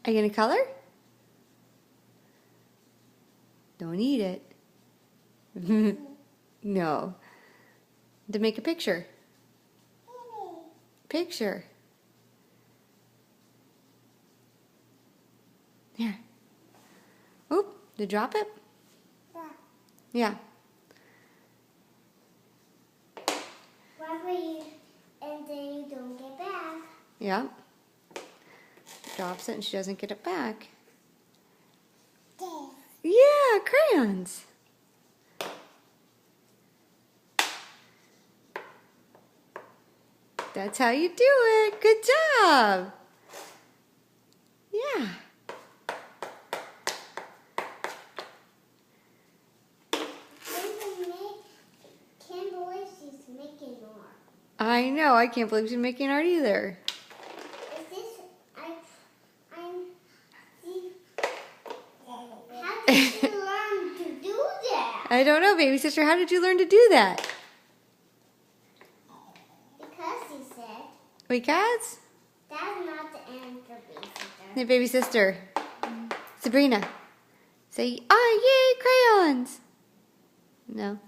Are you gonna color? Don't eat it. No. To make a picture. Picture. Here. Oop, did you drop it? Yeah. And then you don't get back. Yeah. Drops it and she doesn't get it back. Yeah, crayons. That's how you do it. Good job. Yeah. Can't believe she's making more. I know. I can't believe she's making art either. Is this? How did you learn to do that? I don't know, baby sister. How did you learn to do that? Because he said. Because? That's not the answer, baby sister. Hey, baby sister. Sabrina. Say, ah, yay, crayons. No.